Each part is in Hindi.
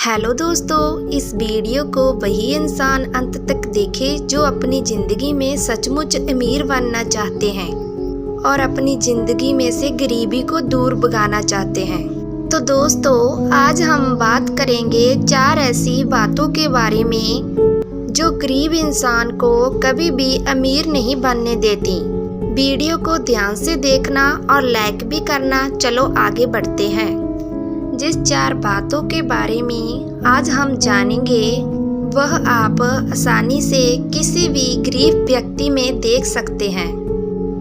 हेलो दोस्तों, इस वीडियो को वही इंसान अंत तक देखे जो अपनी ज़िंदगी में सचमुच अमीर बनना चाहते हैं और अपनी ज़िंदगी में से गरीबी को दूर भगाना चाहते हैं। तो दोस्तों, आज हम बात करेंगे 4 ऐसी बातों के बारे में जो गरीब इंसान को कभी भी अमीर नहीं बनने देती। वीडियो को ध्यान से देखना और लाइक भी करना। चलो आगे बढ़ते हैं। जिस 4 बातों के बारे में आज हम जानेंगे वह आप आसानी से किसी भी गरीब व्यक्ति में देख सकते हैं।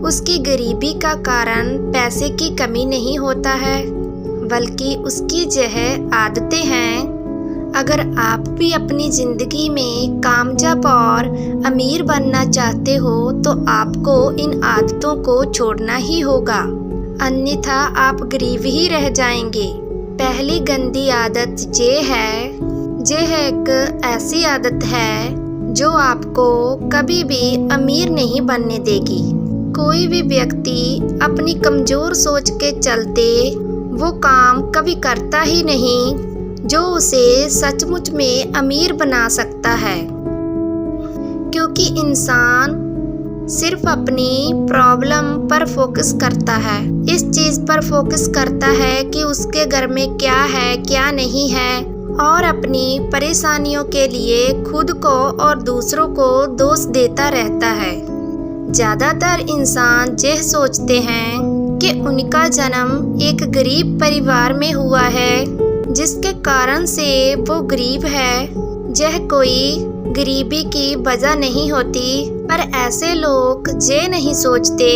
उसकी गरीबी का कारण पैसे की कमी नहीं होता है, बल्कि उसकी यह आदतें हैं। अगर आप भी अपनी ज़िंदगी में कामयाब और अमीर बनना चाहते हो तो आपको इन आदतों को छोड़ना ही होगा, अन्यथा आप गरीब ही रह जाएंगे। पहली गंदी आदत ये एक ऐसी आदत है जो आपको कभी भी अमीर नहीं बनने देगी। कोई भी व्यक्ति अपनी कमज़ोर सोच के चलते वो काम कभी करता ही नहीं जो उसे सचमुच में अमीर बना सकता है, क्योंकि इंसान सिर्फ अपनी प्रॉब्लम पर फोकस करता है। इस चीज़ पर फोकस करता है कि उसके घर में क्या है क्या नहीं है, और अपनी परेशानियों के लिए खुद को और दूसरों को दोष देता रहता है। ज़्यादातर इंसान यह सोचते हैं कि उनका जन्म एक गरीब परिवार में हुआ है, जिसके कारण से वो गरीब है। यह कोई गरीबी की वजह नहीं होती, पर ऐसे लोग ये नहीं सोचते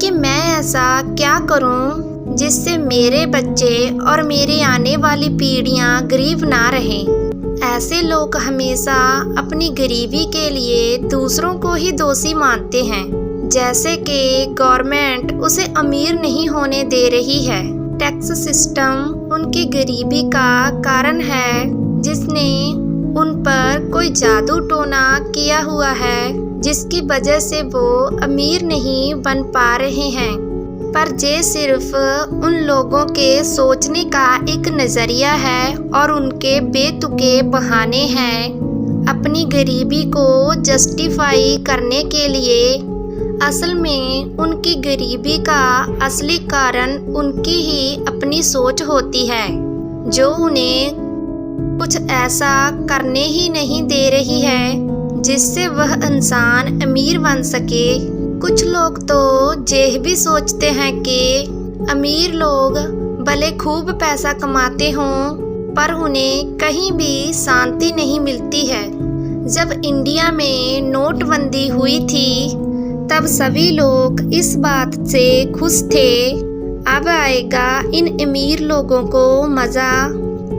कि मैं ऐसा क्या करूं जिससे मेरे बच्चे और मेरी आने वाली पीढ़ियां गरीब ना रहें। ऐसे लोग हमेशा अपनी गरीबी के लिए दूसरों को ही दोषी मानते हैं, जैसे कि गवर्नमेंट उसे अमीर नहीं होने दे रही है। टैक्स सिस्टम उनकी गरीबी का कारण है, जिसने उन पर कोई जादू टोना किया हुआ है, जिसकी वजह से वो अमीर नहीं बन पा रहे हैं। पर ये सिर्फ उन लोगों के सोचने का एक नज़रिया है और उनके बेतुके बहाने हैं अपनी गरीबी को जस्टिफाई करने के लिए। असल में उनकी गरीबी का असली कारण उनकी ही अपनी सोच होती है, जो उन्हें कुछ ऐसा करने ही नहीं दे रही है जिससे वह इंसान अमीर बन सके। कुछ लोग तो यह भी सोचते हैं कि अमीर लोग भले खूब पैसा कमाते हों, पर उन्हें कहीं भी शांति नहीं मिलती है। जब इंडिया में नोटबंदी हुई थी तब सभी लोग इस बात से खुश थे, अब आएगा इन अमीर लोगों को मज़ा,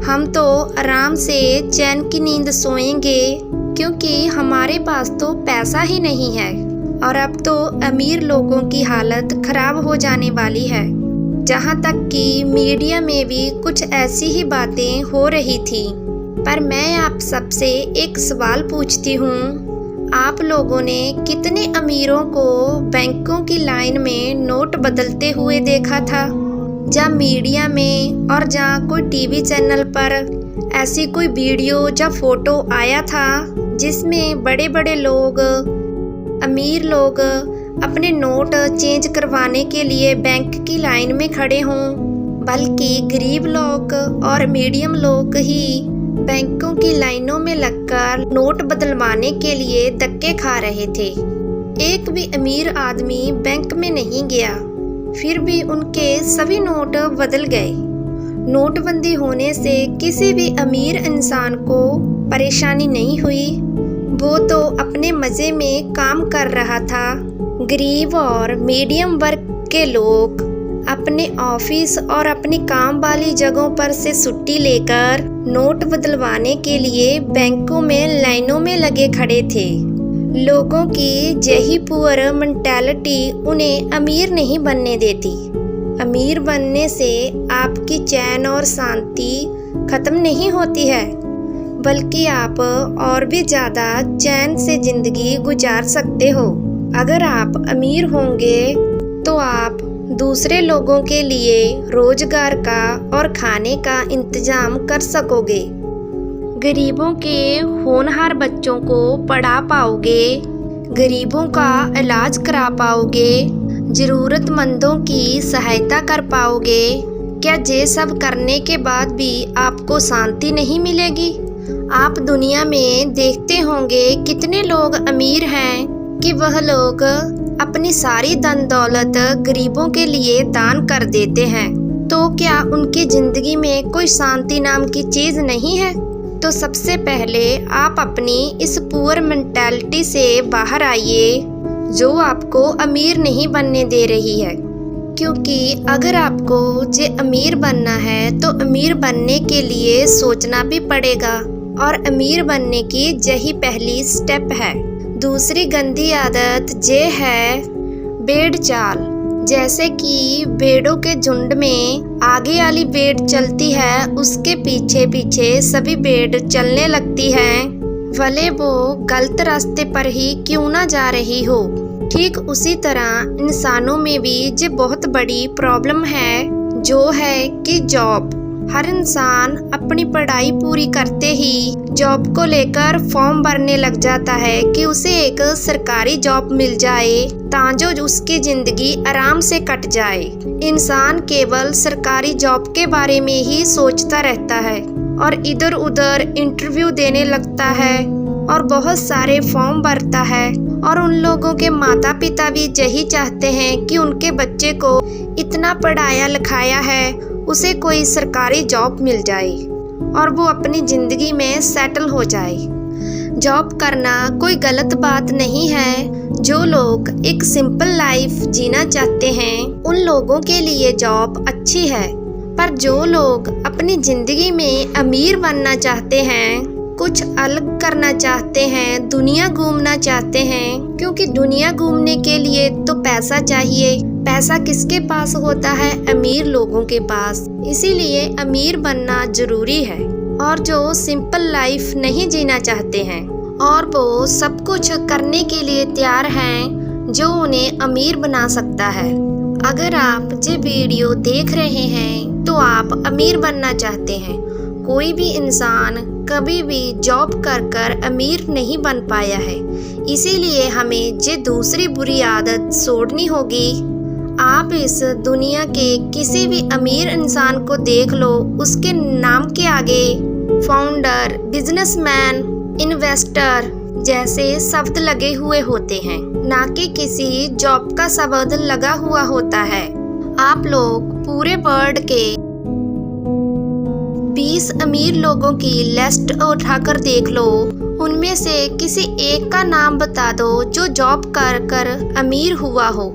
हम तो आराम से चैन की नींद सोएंगे, क्योंकि हमारे पास तो पैसा ही नहीं है। और अब तो अमीर लोगों की हालत खराब हो जाने वाली है। जहाँ तक कि मीडिया में भी कुछ ऐसी ही बातें हो रही थी। पर मैं आप सबसे एक सवाल पूछती हूँ, आप लोगों ने कितने अमीरों को बैंकों की लाइन में नोट बदलते हुए देखा था? जहाँ मीडिया में और जहाँ कोई टीवी चैनल पर ऐसी कोई वीडियो या फोटो आया था जिसमें बड़े बड़े लोग, अमीर लोग अपने नोट चेंज करवाने के लिए बैंक की लाइन में खड़े हों, बल्कि गरीब लोग और मीडियम लोग ही बैंकों की लाइनों में लगकर नोट बदलवाने के लिए धक्के खा रहे थे। एक भी अमीर आदमी बैंक में नहीं गया, फिर भी उनके सभी नोट बदल गए। नोटबंदी होने से किसी भी अमीर इंसान को परेशानी नहीं हुई, वो तो अपने मज़े में काम कर रहा था। गरीब और मीडियम वर्ग के लोग अपने ऑफिस और अपने काम वाली जगहों पर से छुट्टी लेकर नोट बदलवाने के लिए बैंकों में लाइनों में लगे खड़े थे। लोगों की यही पुअर मेंटालिटी उन्हें अमीर नहीं बनने देती। अमीर बनने से आपकी चैन और शांति ख़त्म नहीं होती है, बल्कि आप और भी ज़्यादा चैन से ज़िंदगी गुजार सकते हो। अगर आप अमीर होंगे तो आप दूसरे लोगों के लिए रोज़गार का और खाने का इंतज़ाम कर सकोगे। गरीबों के होनहार बच्चों को पढ़ा पाओगे, गरीबों का इलाज करा पाओगे, ज़रूरतमंदों की सहायता कर पाओगे। क्या ये सब करने के बाद भी आपको शांति नहीं मिलेगी? आप दुनिया में देखते होंगे कितने लोग अमीर हैं कि वह लोग अपनी सारी धन दौलत गरीबों के लिए दान कर देते हैं। तो क्या उनकी ज़िंदगी में कोई शांति नाम की चीज़ नहीं है? तो सबसे पहले आप अपनी इस पुअर मेंटालिटी से बाहर आइए जो आपको अमीर नहीं बनने दे रही है। क्योंकि अगर आपको जे अमीर बनना है तो अमीर बनने के लिए सोचना भी पड़ेगा, और अमीर बनने की यही पहली स्टेप है। दूसरी गंदी आदत ये है भेड़ चाल। जैसे कि भेड़ों के झुंड में आगे वाली भेड़ चलती है, उसके पीछे पीछे सभी भेड़ चलने लगती हैं, भले वो गलत रास्ते पर ही क्यों ना जा रही हो। ठीक उसी तरह इंसानों में भी ये बहुत बड़ी प्रॉब्लम है, जो है कि जॉब। हर इंसान अपनी पढ़ाई पूरी करते ही जॉब को लेकर फॉर्म भरने लग जाता है कि उसे एक सरकारी जॉब मिल जाए ताजो उसकी जिंदगी आराम से कट जाए। इंसान केवल सरकारी जॉब के बारे में ही सोचता रहता है और इधर उधर इंटरव्यू देने लगता है और बहुत सारे फॉर्म भरता है। और उन लोगों के माता पिता भी यही चाहते हैं कि उनके बच्चे को इतना पढ़ाया लिखाया है, उसे कोई सरकारी जॉब मिल जाए और वो अपनी ज़िंदगी में सेटल हो जाए। जॉब करना कोई गलत बात नहीं है। जो लोग एक सिंपल लाइफ जीना चाहते हैं उन लोगों के लिए जॉब अच्छी है, पर जो लोग अपनी ज़िंदगी में अमीर बनना चाहते हैं, कुछ अलग करना चाहते हैं, दुनिया घूमना चाहते हैं, क्योंकि दुनिया घूमने के लिए तो पैसा चाहिए। पैसा किसके पास होता है? अमीर लोगों के पास। इसीलिए अमीर बनना जरूरी है। और जो सिंपल लाइफ नहीं जीना चाहते हैं और वो सब कुछ करने के लिए तैयार हैं जो उन्हें अमीर बना सकता है। अगर आप ये वीडियो देख रहे हैं तो आप अमीर बनना चाहते हैं। कोई भी इंसान कभी भी जॉब कर अमीर नहीं बन पाया है, इसीलिए हमें ये दूसरी बुरी आदत छोड़नी होगी। आप इस दुनिया के किसी भी अमीर इंसान को देख लो, उसके नाम के आगे फाउंडर, बिजनेसमैन, इन्वेस्टर जैसे शब्द लगे हुए होते हैं, ना कि किसी जॉब का शब्द लगा हुआ होता है। आप लोग पूरे वर्ल्ड के 20 अमीर लोगों की लिस्ट उठाकर देख लो, उनमें से किसी एक का नाम बता दो जो जॉब कर अमीर हुआ हो।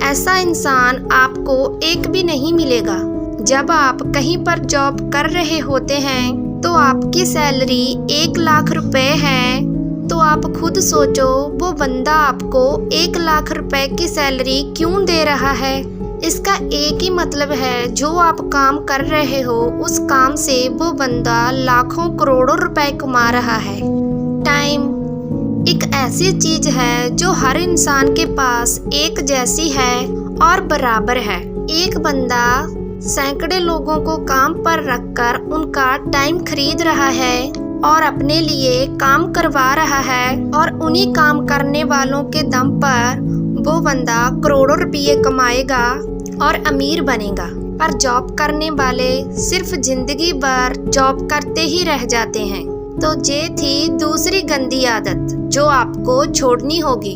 ऐसा इंसान आपको एक भी नहीं मिलेगा। जब आप कहीं पर जॉब कर रहे होते हैं तो आपकी सैलरी 1 लाख रुपए है, तो आप खुद सोचो वो बंदा आपको 1 लाख रुपए की सैलरी क्यों दे रहा है। इसका एक ही मतलब है, जो आप काम कर रहे हो उस काम से वो बंदा लाखों करोड़ों रुपए कमा रहा है। टाइम एक ऐसी चीज है जो हर इंसान के पास एक जैसी है और बराबर है। एक बंदा सैकड़े लोगों को काम पर रखकर उनका टाइम खरीद रहा है और अपने लिए काम करवा रहा है, और उन्हीं काम करने वालों के दम पर वो बंदा करोड़ों रुपये कमाएगा और अमीर बनेगा। पर जॉब करने वाले सिर्फ जिंदगी भर जॉब करते ही रह जाते हैं। तो ये थी दूसरी गंदी आदत जो आपको छोड़नी होगी।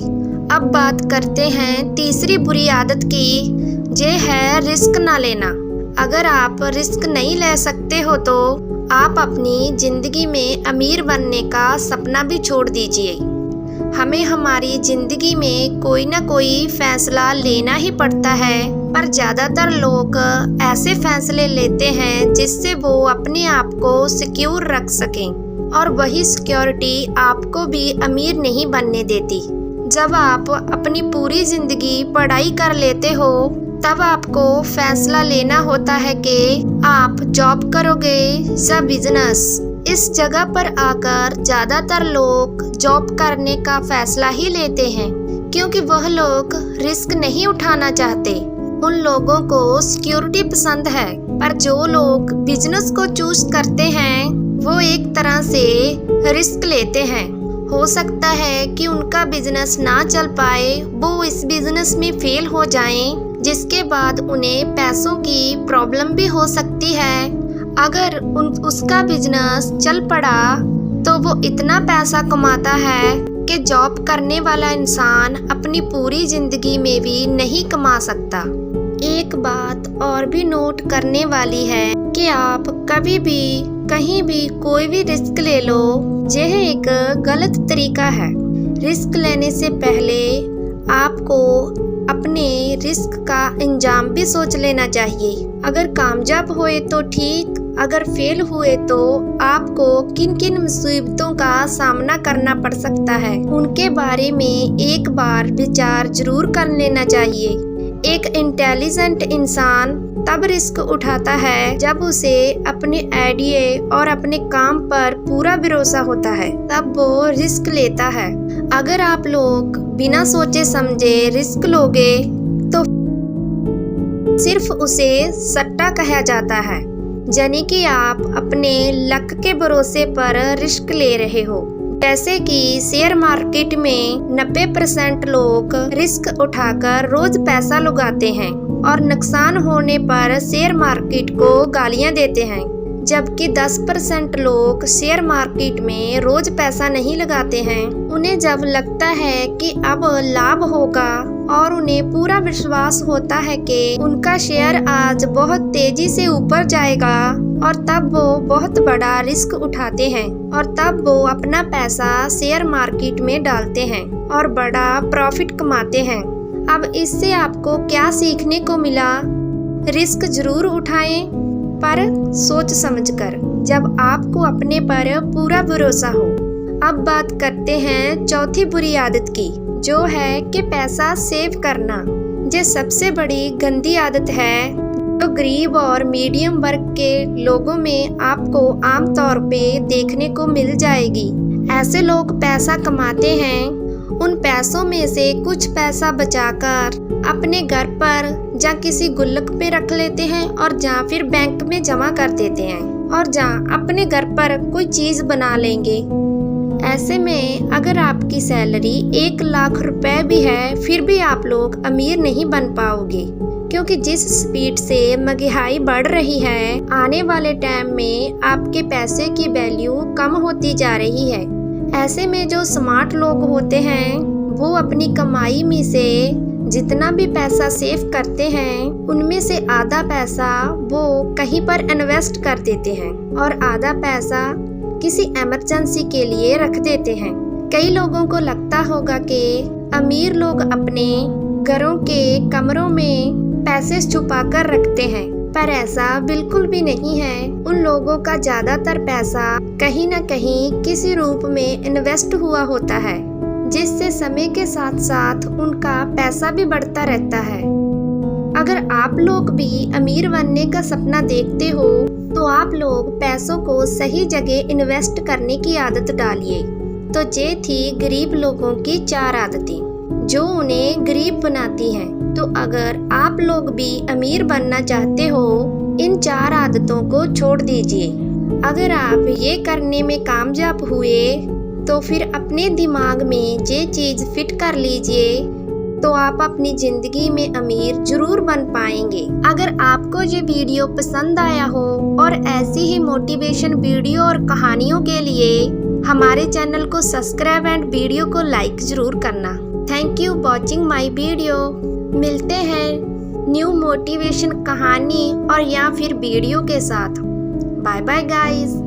अब बात करते हैं तीसरी बुरी आदत की, ये है रिस्क ना लेना। अगर आप रिस्क नहीं ले सकते हो तो आप अपनी ज़िंदगी में अमीर बनने का सपना भी छोड़ दीजिए। हमें हमारी ज़िंदगी में कोई ना कोई फैसला लेना ही पड़ता है, पर ज़्यादातर लोग ऐसे फैसले लेते हैं जिससे वो अपने आप को सिक्योर रख सकें, और वही सिक्योरिटी आपको भी अमीर नहीं बनने देती। जब आप अपनी पूरी ज़िंदगी पढ़ाई कर लेते हो तब आपको फैसला लेना होता है कि आप जॉब करोगे या बिजनेस। इस जगह पर आकर ज़्यादातर लोग जॉब करने का फैसला ही लेते हैं, क्योंकि वह लोग रिस्क नहीं उठाना चाहते। उन लोगों को सिक्योरिटी पसंद है। पर जो लोग बिजनेस को चूज करते हैं वो एक तरह से रिस्क लेते हैं। हो सकता है कि उनका बिजनेस ना चल पाए, वो इस बिजनेस में फेल हो जाएं, जिसके बाद उन्हें पैसों की प्रॉब्लम भी हो सकती है। अगर उसका बिजनेस चल पड़ा तो वो इतना पैसा कमाता है कि जॉब करने वाला इंसान अपनी पूरी जिंदगी में भी नहीं कमा सकता। एक बात और भी नोट करने वाली है कि आप कभी भी कहीं भी कोई भी रिस्क ले लो, यह एक गलत तरीका है। रिस्क लेने से पहले आपको अपने रिस्क का अंजाम भी सोच लेना चाहिए। अगर कामयाब हुए तो ठीक, अगर फेल हुए तो आपको किन किन मुसीबतों का सामना करना पड़ सकता है, उनके बारे में एक बार विचार जरूर कर लेना चाहिए। एक इंटेलिजेंट इंसान तब रिस्क उठाता है जब उसे अपने आइडिया और अपने काम पर पूरा भरोसा होता है, तब वो रिस्क लेता है। अगर आप लोग बिना सोचे समझे रिस्क लोगे तो सिर्फ उसे सट्टा कहा जाता है, यानी कि आप अपने लक के भरोसे पर रिस्क ले रहे हो। जैसे कि शेयर मार्केट में 90% लोग रिस्क उठाकर रोज पैसा लगाते हैं और नुकसान होने पर शेयर मार्केट को गालियां देते हैं, जबकि 10% लोग शेयर मार्केट में रोज पैसा नहीं लगाते हैं। उन्हें जब लगता है कि अब लाभ होगा और उन्हें पूरा विश्वास होता है कि उनका शेयर आज बहुत तेजी से ऊपर जाएगा, और तब वो बहुत बड़ा रिस्क उठाते हैं और तब वो अपना पैसा शेयर मार्केट में डालते हैं और बड़ा प्रॉफिट कमाते हैं। अब इससे आपको क्या सीखने को मिला? रिस्क जरूर उठाएं, पर सोच समझकर, जब आपको अपने पर पूरा भरोसा हो। अब बात करते हैं चौथी बुरी आदत की, जो है कि पैसा सेव करना। ये सबसे बड़ी गंदी आदत है जो गरीब और मीडियम वर्ग के लोगों में आपको आमतौर पे देखने को मिल जाएगी। ऐसे लोग पैसा कमाते हैं, उन पैसों में से कुछ पैसा बचाकर अपने घर पर या किसी गुल्लक पे रख लेते हैं और या फिर बैंक में जमा कर देते हैं और या अपने घर पर कोई चीज बना लेंगे। ऐसे में अगर आपकी सैलरी 1 लाख रुपए भी है, फिर भी आप लोग अमीर नहीं बन पाओगे, क्योंकि जिस स्पीड से महंगाई बढ़ रही है, आने वाले टाइम में आपके पैसे की वैल्यू कम होती जा रही है। ऐसे में जो स्मार्ट लोग होते हैं वो अपनी कमाई में से जितना भी पैसा सेव करते हैं, उनमें से आधा पैसा वो कहीं पर इन्वेस्ट कर देते हैं और आधा पैसा किसी इमरजेंसी के लिए रख देते हैं। कई लोगों को लगता होगा कि अमीर लोग अपने घरों के कमरों में पैसे छुपा कर रखते हैं, पर ऐसा बिल्कुल भी नहीं है। उन लोगों का ज्यादातर पैसा कहीं न कहीं किसी रूप में इन्वेस्ट हुआ होता है, जिससे समय के साथ साथ उनका पैसा भी बढ़ता रहता है। अगर आप लोग भी अमीर बनने का सपना देखते हो तो आप लोग पैसों को सही जगह इन्वेस्ट करने की आदत डालिए। तो ये थी गरीब लोगों की 4 आदतें जो उन्हें गरीब बनाती हैं। तो अगर आप लोग भी अमीर बनना चाहते हो, इन 4 आदतों को छोड़ दीजिए। अगर आप ये करने में कामयाब हुए तो फिर अपने दिमाग में ये चीज़ फिट कर लीजिए, तो आप अपनी ज़िंदगी में अमीर जरूर बन पाएंगे। अगर आपको ये वीडियो पसंद आया हो और ऐसी ही मोटिवेशन वीडियो और कहानियों के लिए हमारे चैनल को सब्सक्राइब एंड वीडियो को लाइक जरूर करना। Thank you watching my video. मिलते हैं न्यू मोटिवेशन कहानी और या फिर वीडियो के साथ। Bye bye guys.